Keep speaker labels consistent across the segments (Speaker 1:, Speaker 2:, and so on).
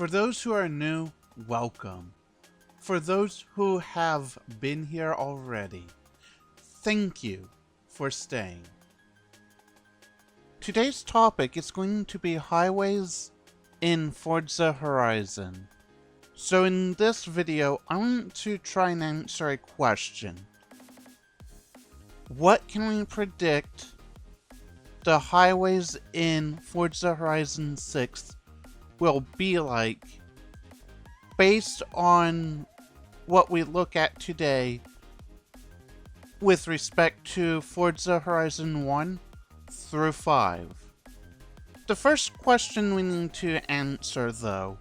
Speaker 1: For those who are new, welcome. For those who have been here already, thank you for staying. Today's topic is going to be highways in Forza Horizon. So in this video, I want to try and answer a question. What can we predict the highways in Forza Horizon 6 will be like based on what we look at today with respect to Forza Horizon 1 through 5. The first question we need to answer, though,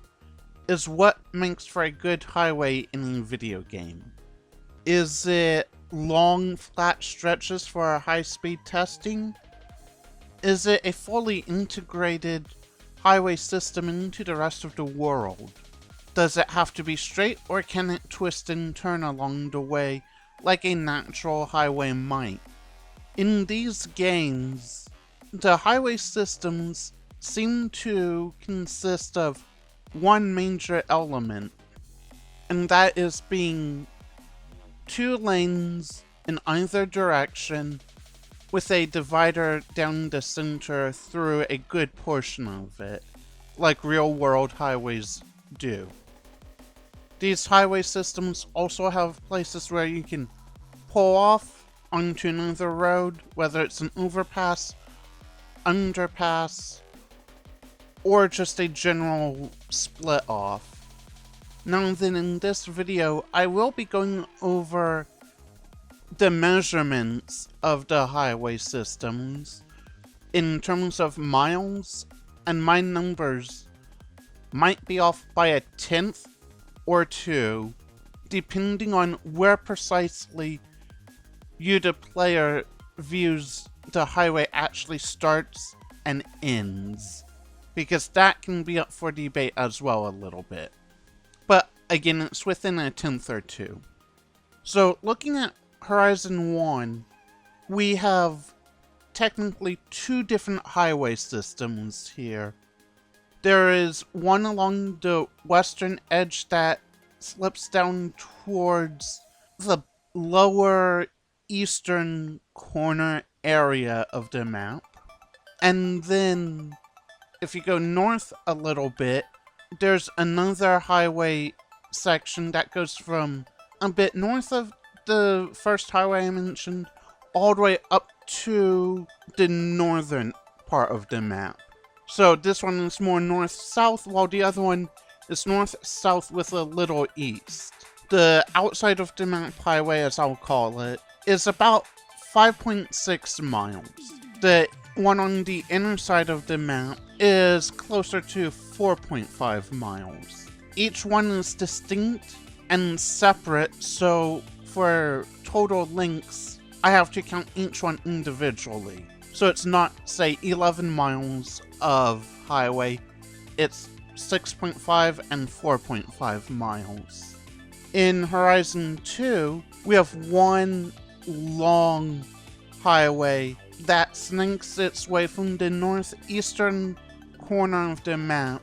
Speaker 1: is what makes for a good highway in a video game? Is it long, flat stretches for high-speed testing? Is it a fully integrated highway system into the rest of the world? Does it have to be straight, or can it twist and turn along the way like a natural highway might? In these games, the highway systems seem to consist of one major element, and that is being 2 lanes in either direction with a divider down the center through a good portion of it, like real-world highways do. These highway systems also have places where you can pull off onto another road, whether it's an overpass, underpass, or just a general split off. Now then, in this video, I will be going over the measurements of the highway systems in terms of miles, and my numbers might be off by a tenth or two, depending on where precisely you, the player, views the highway actually starts and ends, because that can be up for debate as well a little bit. But again, it's within a tenth or two. So looking at Horizon 1, we have technically 2 different highway systems here. There is one along the western edge that slips down towards the lower eastern corner area of the map. And then, if you go north a little bit, there's another highway section that goes from a bit north of the first highway I mentioned, all the way up to the northern part of the map. So this one is more north-south, while the other one is north-south with a little east. The outside of the map highway, as I'll call it, is about 5.6 miles. The one on the inner side of the map is closer to 4.5 miles. Each one is distinct and separate, so for total lengths, I have to count each one individually. So it's not, say, 11 miles of highway, it's 6.5 and 4.5 miles. In Horizon 2, we have one long highway that snakes its way from the northeastern corner of the map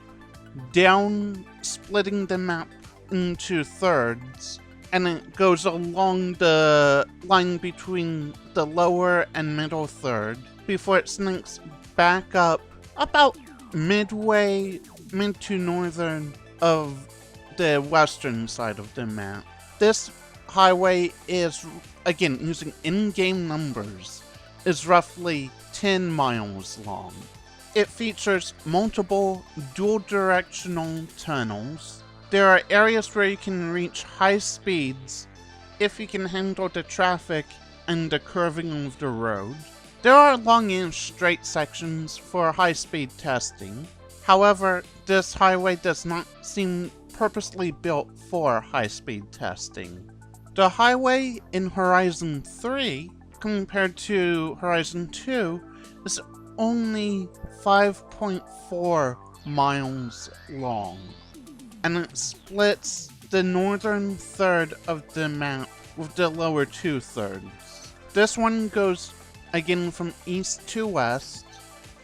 Speaker 1: down, splitting the map into thirds, and it goes along the line between the lower and middle third before it snakes back up about mid to northern of the western side of the map. This highway is, again, using in-game numbers, is roughly 10 miles long. It features multiple dual-directional tunnels. There are areas where you can reach high speeds if you can handle the traffic and the curving of the road. There are long-ish straight sections for high-speed testing. However, this highway does not seem purposely built for high-speed testing. The highway in Horizon 3, compared to Horizon 2, is only 5.4 miles long, and it splits the northern third of the map with the lower 2 thirds. This one goes again from east to west,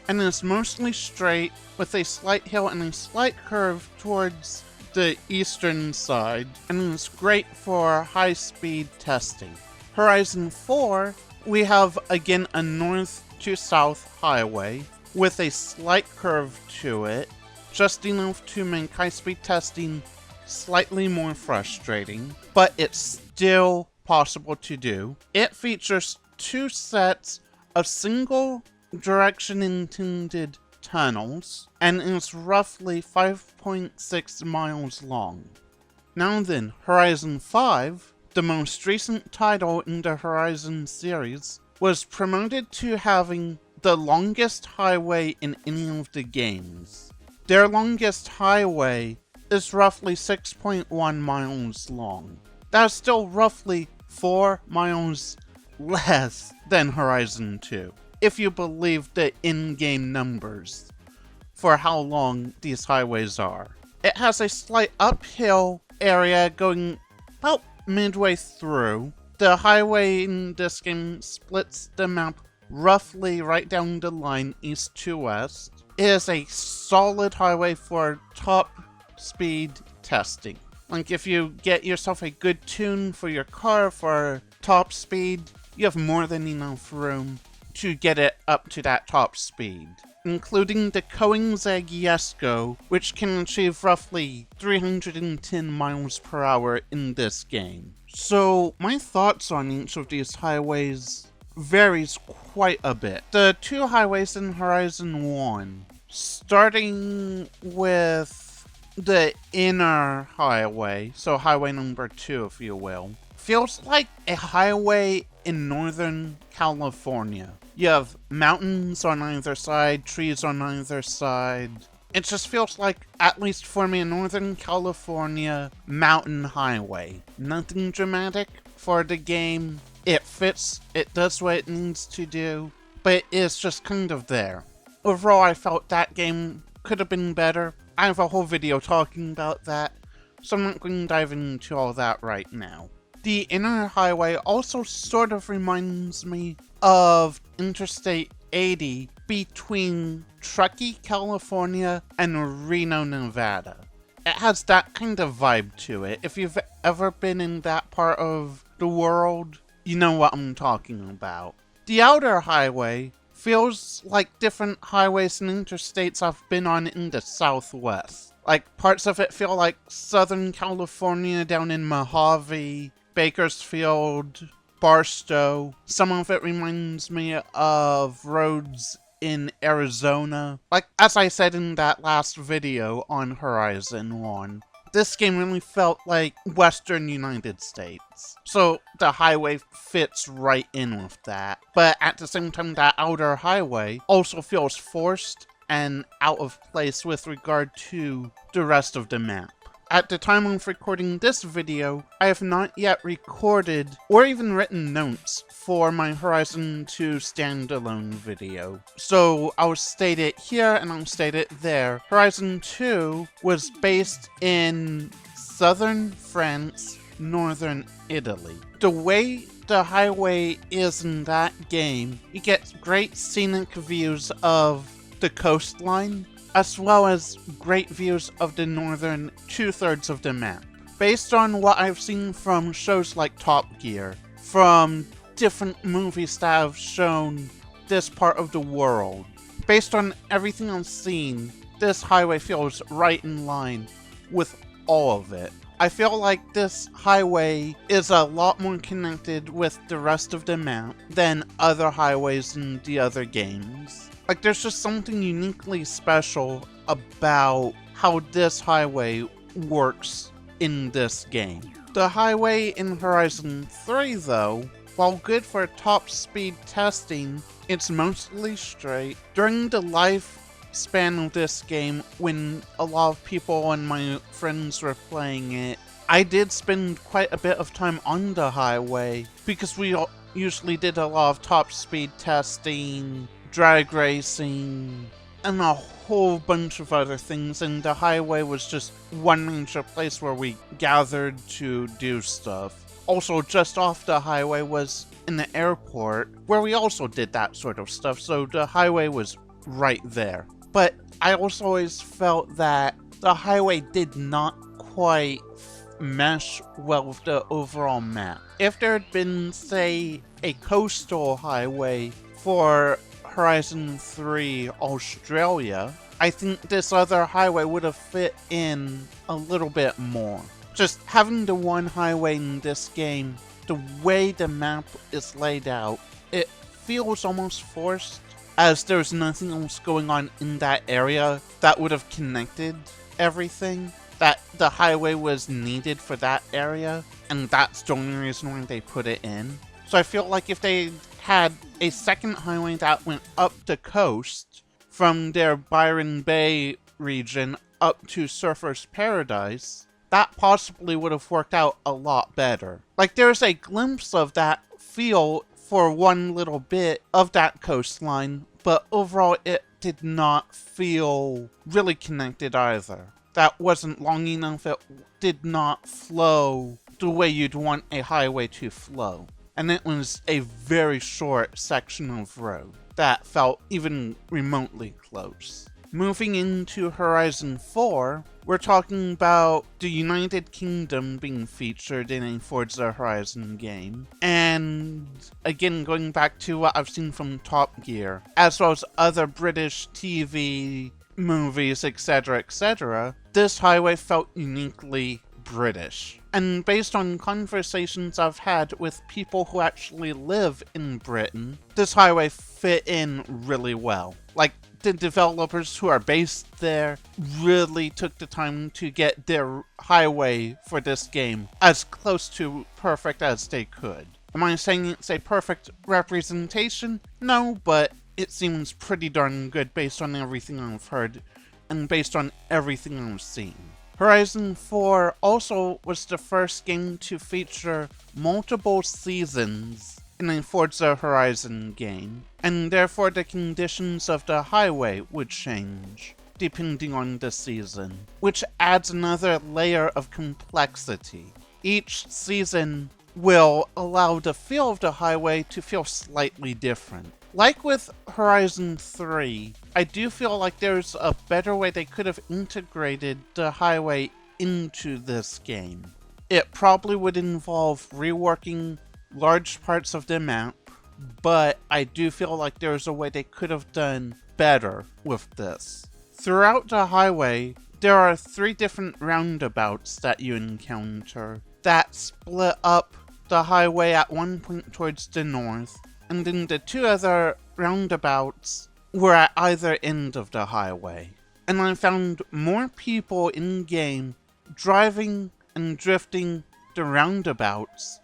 Speaker 1: and is mostly straight with a slight hill and a slight curve towards the eastern side, and is great for high-speed testing. Horizon 4, we have again a north to south highway with a slight curve to it, just enough to make high-speed testing slightly more frustrating, but it's still possible to do. It features 2 sets of single direction intended tunnels and is roughly 5.6 miles long. Now then, Horizon 5, the most recent title in the Horizon series, was promoted to having the longest highway in any of the games. Their longest highway is roughly 6.1 miles long. That's still roughly 4 miles less than Horizon 2, if you believe the in-game numbers for how long these highways are. It has a slight uphill area going about midway through. The highway in this game splits the map roughly right down the line east to west. It is a solid highway for top speed testing. Like if you get yourself a good tune for your car for top speed, you have more than enough room to get it up to that top speed, including the Koenigsegg Jesko, which can achieve roughly 310 miles per hour in this game. So my thoughts on each of these highways varies quite a bit. The 2 highways in Horizon 1, starting with the inner highway, so highway number 2 if you will, feels like a highway in Northern California. You have mountains on either side, trees on either side. It just feels like, at least for me, a Northern California mountain highway. Nothing dramatic for the game. It fits, it does what it needs to do, but it's just kind of there. Overall, I felt that game could have been better. I have a whole video talking about that, so I'm not going to dive into all that right now. The inner highway also sort of reminds me of Interstate 80 between Truckee, California and Reno, Nevada. It has that kind of vibe to it. If you've ever been in that part of the world, you know what I'm talking about. The outer highway feels like different highways and interstates I've been on in the Southwest. Like, parts of it feel like Southern California down in Mojave, Bakersfield, Barstow. Some of it reminds me of roads in Arizona. Like, as I said in that last video on Horizon 1, this game really felt like Western United States. So the highway fits right in with that. But at the same time, that outer highway also feels forced and out of place with regard to the rest of the map. At the time of recording this video, I have not yet recorded or even written notes for my Horizon 2 standalone video. So I'll state it here and I'll state it there. Horizon 2 was based in southern France, northern Italy. The way the highway is in that game, you get great scenic views of the coastline, as well as great views of the northern 2/3 of the map. Based on what I've seen from shows like Top Gear, from different movies that have shown this part of the world, based on everything I've seen, this highway feels right in line with all of it. I feel like this highway is a lot more connected with the rest of the map than other highways in the other games. Like, there's just something uniquely special about how this highway works in this game. The highway in Horizon 3, though, while good for top speed testing, it's mostly straight. During the lifespan of this game, when a lot of people and my friends were playing it, I did spend quite a bit of time on the highway, because we usually did a lot of top speed testing, drag racing, and a whole bunch of other things, and the highway was just one major place where we gathered to do stuff. Also, just off the highway was in the airport, where we also did that sort of stuff, so the highway was right there. But I also always felt that the highway did not quite mesh well with the overall map. If there had been, say, a coastal highway for Horizon 3 Australia, I think this other highway would have fit in a little bit more. Just having the one highway in this game, the way the map is laid out, it feels almost forced, as there's nothing else going on in that area that would have connected everything. That the highway was needed for that area, and that's the only reason why they put it in. So I feel like if they had a second highway that went up the coast from their Byron Bay region up to Surfer's Paradise, that possibly would have worked out a lot better. Like, there's a glimpse of that feel for one little bit of that coastline, but overall it did not feel really connected either. That wasn't long enough, it did not flow the way you'd want a highway to flow. And it was a very short section of road that felt even remotely close. Moving into Horizon 4, we're talking about the United Kingdom being featured in a Forza Horizon game. And again, going back to what I've seen from Top Gear, as well as other British TV movies, etc., this highway felt uniquely British. And based on conversations I've had with people who actually live in Britain, this highway fit in really well. Like, the developers who are based there really took the time to get their highway for this game as close to perfect as they could. Am I saying it's a perfect representation? No, but it seems pretty darn good based on everything I've heard and based on everything I've seen. Horizon 4 also was the first game to feature multiple seasons in a Forza Horizon game, and therefore the conditions of the highway would change depending on the season, which adds another layer of complexity. Each season will allow the feel of the highway to feel slightly different. Like with Horizon 3, I do feel like there's a better way they could have integrated the highway into this game. It probably would involve reworking large parts of the map, but I do feel like there's a way they could have done better with this. Throughout the highway, there are 3 different roundabouts that you encounter that split up the highway at one point towards the north, and then the 2 other roundabouts were at either end of the highway. And I found more people in-game driving and drifting the roundabouts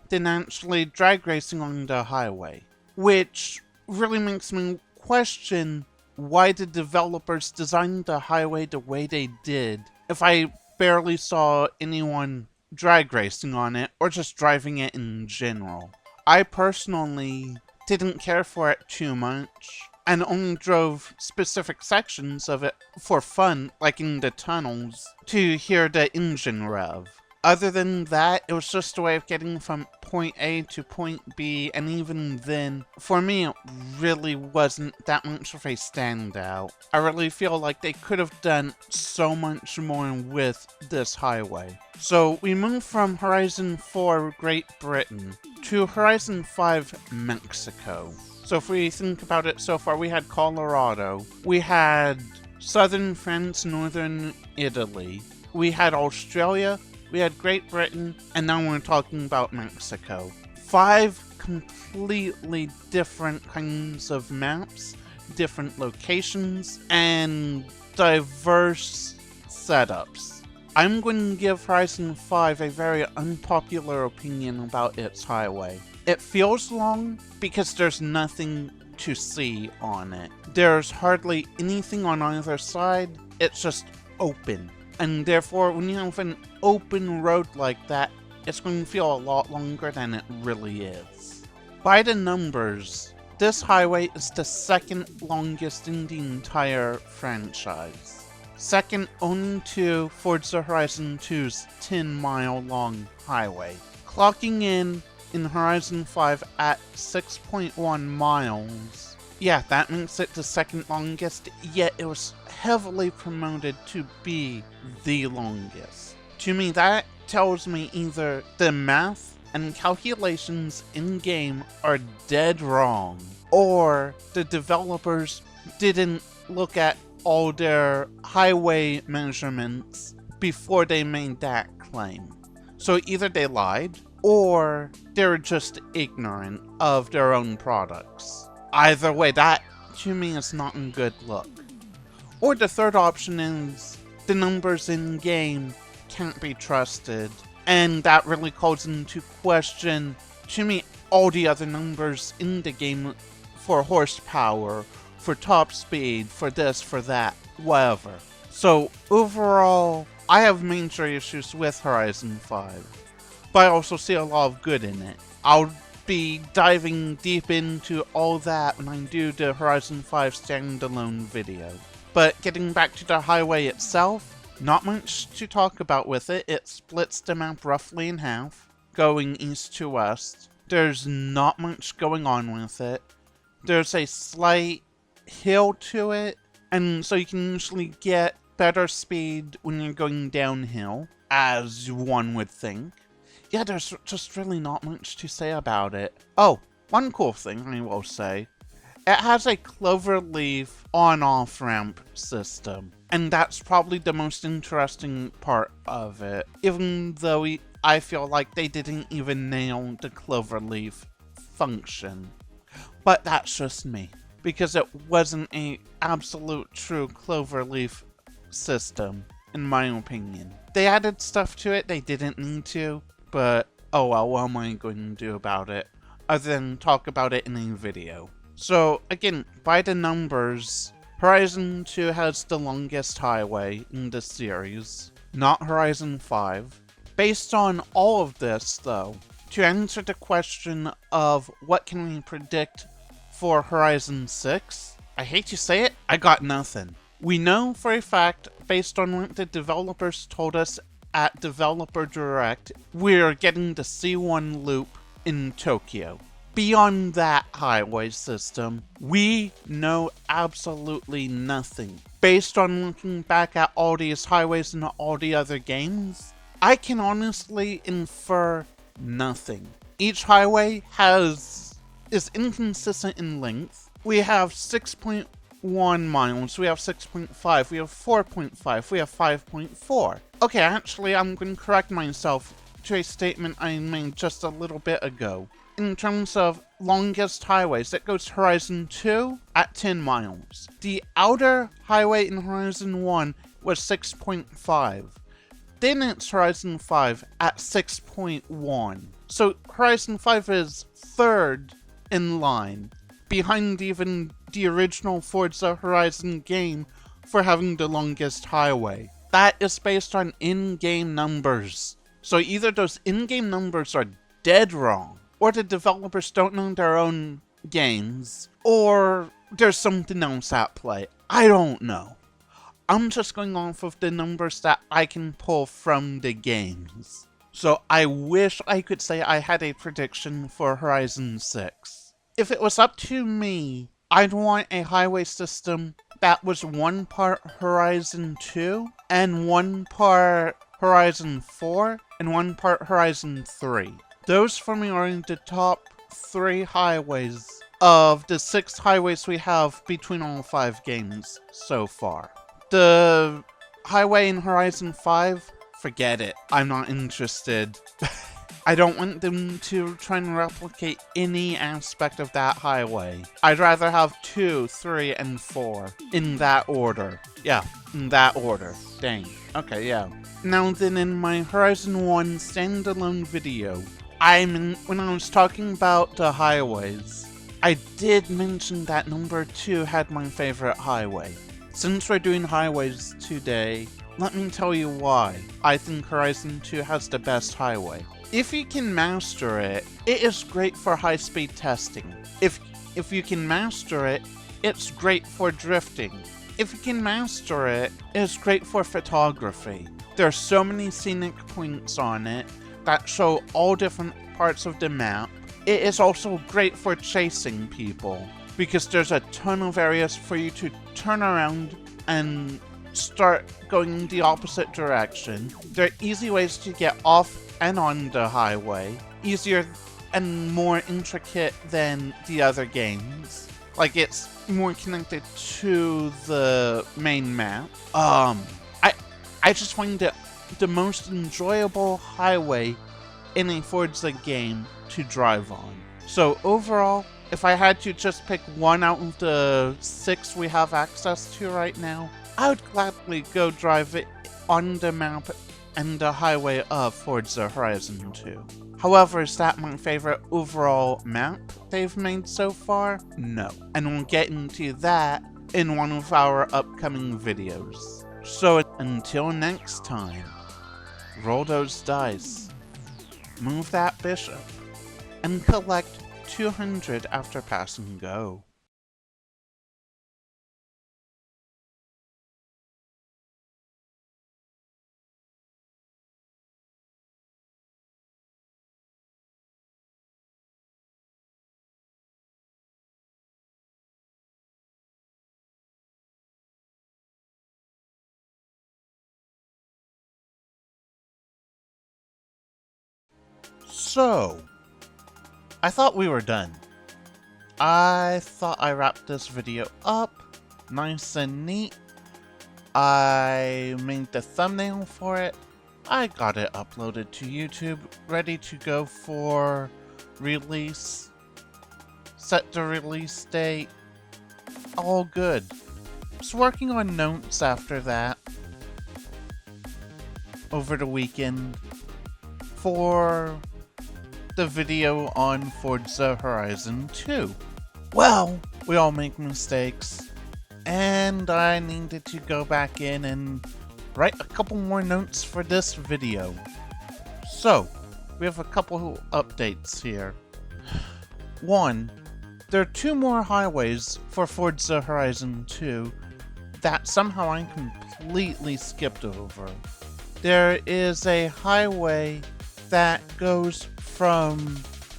Speaker 1: than actually drag racing on the highway, which really makes me question why the developers designed the highway the way they did if I barely saw anyone drag racing on it or just driving it in general. I personally didn't care for it too much and only drove specific sections of it for fun, like in the tunnels, to hear the engine rev. Other than that, it was just a way of getting from point A to point B, and even then, for me, it really wasn't that much of a standout. I really feel like they could have done so much more with this highway. So we move from Horizon 4 Great Britain to Horizon 5 Mexico. So if we think about it so far, we had Colorado, we had southern France, northern Italy, we had Australia, we had Great Britain, and now we're talking about Mexico. 5 completely different kinds of maps, different locations, and diverse setups. I'm going to give Horizon 5 a very unpopular opinion about its highway. It feels long because there's nothing to see on it. There's hardly anything on either side, it's just open. And therefore, when you have an open road like that, it's going to feel a lot longer than it really is. By the numbers, this highway is the 2nd longest in the entire franchise. Second only to Forza Horizon 2's 10-mile long highway. Clocking in Horizon 5 at 6.1 miles Yeah, that makes it the second longest, yet it was heavily promoted to be the longest. To me, that tells me either the math and calculations in-game are dead wrong, or the developers didn't look at all their highway measurements before they made that claim. So either they lied, or they're just ignorant of their own products. Either way, that to me is not a good look. Or the third option is the numbers in game can't be trusted, and that really calls into question, to me, all the other numbers in the game for horsepower, for top speed, for this, for that, whatever. So overall, I have major issues with Horizon 5, but I also see a lot of good in it. I'll be diving deep into all that when I do the Horizon 5 standalone video. But getting back to the highway itself, not much to talk about with it. It splits the map roughly in half, going east to west. There's not much going on with it. There's a slight hill to it, and so you can usually get better speed when you're going downhill, as one would think. Yeah, there's just really not much to say about it. Oh, one cool thing I will say. It has a cloverleaf on-off ramp system, and that's probably the most interesting part of it, even though I feel like they didn't even nail the cloverleaf function. But that's just me, because it wasn't an absolute true cloverleaf system, in my opinion. They added stuff to it they didn't need to, but oh well, what am I going to do about it, other than talk about it in a video? So again, by the numbers, Horizon 2 has the longest highway in the series, not Horizon 5. Based on all of this though, to answer the question of what can we predict for Horizon 6, I hate to say it, I got nothing. We know for a fact, based on what the developers told us at Developer Direct, we're getting the C1 loop in Tokyo. Beyond that highway system, we know absolutely nothing. Based on looking back at all these highways in all the other games, I can honestly infer nothing. Each highway is inconsistent in length. We have 6.1 miles, we have 6.5, we have 4.5, we have 5.4. Okay, actually, I'm going to correct myself to a statement I made just a little bit ago. In terms of longest highways, that goes Horizon 2 at 10 miles. The outer highway in Horizon 1 was 6.5. Then it's Horizon 5 at 6.1. So Horizon 5 is third in line, behind even the original Forza Horizon game for having the longest highway. That is based on in-game numbers. So either those in-game numbers are dead wrong, or the developers don't know their own games, or there's something else at play. I don't know. I'm just going off of the numbers that I can pull from the games. So I wish I could say I had a prediction for Horizon 6. If it was up to me, I'd want a highway system that was one part Horizon 2, and one part Horizon 4, and one part Horizon 3. Those for me are the top 3 highways of the 6 highways we have between all 5 games so far. The highway in Horizon 5, forget it. I'm not interested. I don't want them to try and replicate any aspect of that highway. I'd rather have 2, 3, and 4 in that order. Yeah, in that order. Dang. Okay, yeah. Now then, in my Horizon 1 standalone video, when I was talking about the highways, I did mention that number 2 had my favorite highway. Since we're doing highways today, let me tell you why I think Horizon 2 has the best highway. If you can master it, it is great for high-speed testing. If you can master it, it's great for drifting. If you can master it, it's great for photography. There are so many scenic points on it that show all different parts of the map. It is also great for chasing people. because there's a ton of areas for you to turn around and start going the opposite direction. There are easy ways to get off and on the highway, easier and more intricate than the other games. Like, it's more connected to the main map. I just find it the most enjoyable highway in a Forza game to drive on. So overall, if I had to just pick one out of the 6 we have access to right now, I would gladly go drive it on the map and the highway of Forza Horizon 2. However, is that my favorite overall map they've made so far? No. And we'll get into that in one of our upcoming videos. So until next time, roll those dice, move that bishop, and collect 200 after passing go. So, I thought we were done. I thought I wrapped this video up nice and neat. I made the thumbnail for it. I got it uploaded to YouTube, ready to go for release. Set the release date. All good. Just working on notes after that over the weekend for the video on Forza Horizon 2. Well, we all make mistakes, and I needed to go back in and write a couple more notes for this video. So, we have a couple updates here. 1, there are 2 more highways for Forza Horizon 2 that somehow I completely skipped over. There is a highway that goes from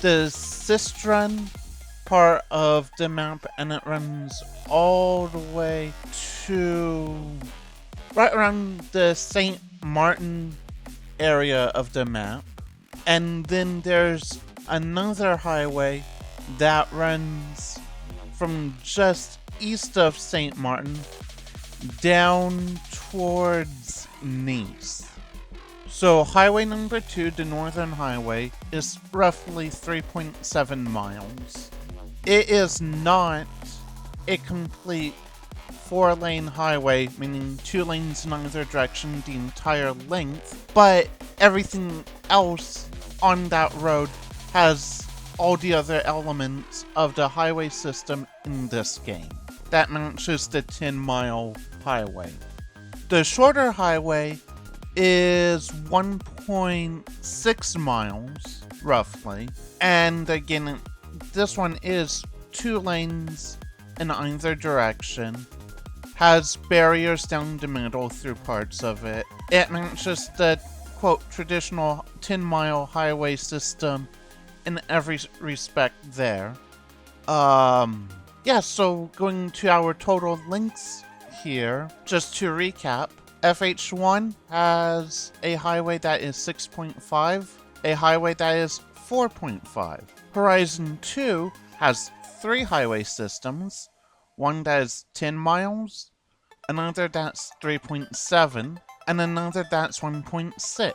Speaker 1: the Sistrun part of the map, and it runs all the way to right around the St. Martin area of the map. And then there's another highway that runs from just east of St. Martin down towards Nice. So highway number 2, the Northern Highway, is roughly 3.7 miles. It is not a complete 4-lane highway, meaning 2 lanes in either direction the entire length, but everything else on that road has all the other elements of the highway system in this game. That matches the 10-mile highway. The shorter highway is 1.6 miles, roughly. And again, this one is 2 lanes in either direction. Has barriers down the middle through parts of it. It matches the, quote, traditional 10-mile highway system in every respect there. Yeah, so going to our total links here, just to recap, FH1 has a highway that is 6.5, a highway that is 4.5. Horizon 2 has 3 highway systems, one that is 10 miles, another that's 3.7, and another that's 1.6.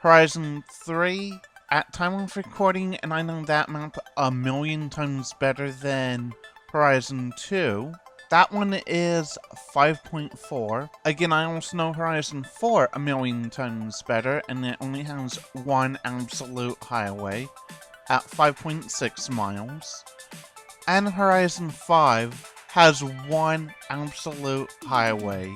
Speaker 1: Horizon 3, at time of recording, and I know that map a million times better than Horizon 2, that one is 5.4. Again, I also know Horizon 4 a million times better, and it only has 1 absolute highway at 5.6 miles. And Horizon 5 has 1 absolute highway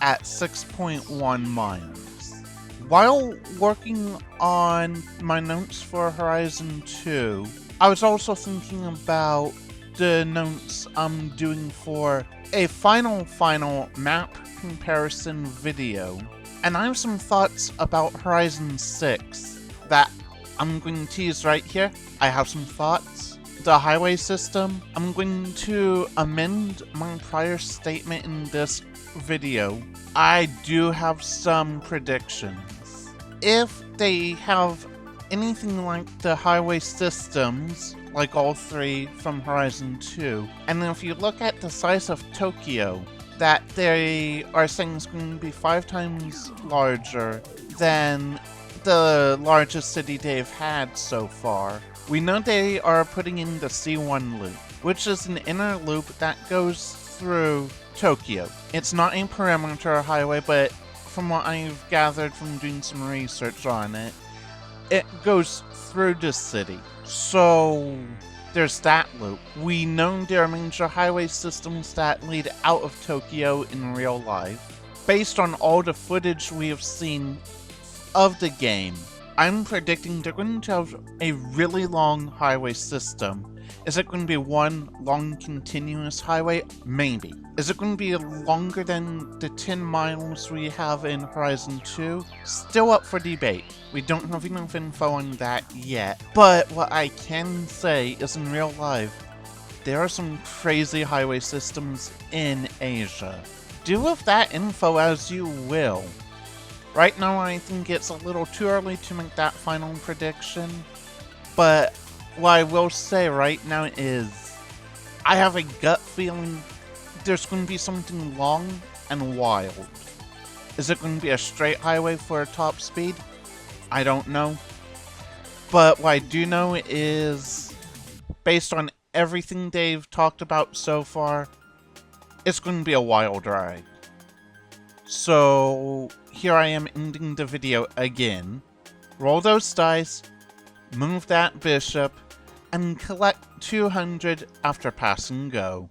Speaker 1: at 6.1 miles. While working on my notes for Horizon 2, I was also thinking about the notes I'm doing for a final map comparison video. And I have some thoughts about Horizon 6 that I'm going to tease right here. I have some thoughts, the highway system, I'm going to amend my prior statement in this video. I do have some predictions. If they have anything like the highway systems, like all three from Horizon 2, and if you look at the size of Tokyo, that they are saying is going to be 5 times larger than the largest city they've had so far. We know they are putting in the C1 loop, which is an inner loop that goes through Tokyo. It's not a perimeter highway, but from what I've gathered from doing some research on it, it goes through the city. So there's that loop. We know there are major highway systems that lead out of Tokyo in real life. Based on all the footage we have seen of the game, I'm predicting they're going to have a really long highway system. Is it going to be one long continuous highway? Maybe. Is it going to be longer than the 10 miles we have in Horizon 2? Still up for debate. We don't have enough info on that yet. But what I can say is in real life, there are some crazy highway systems in Asia. Do with that info as you will. Right now I think it's a little too early to make that final prediction, but what I will say right now is I have a gut feeling there's going to be something long and wild. Is it going to be a straight highway for a top speed? I don't know. But what I do know is, based on everything they've talked about so far, it's going to be a wild ride. So here I am ending the video again. Roll those dice, move that bishop, and collect 200 after passing go.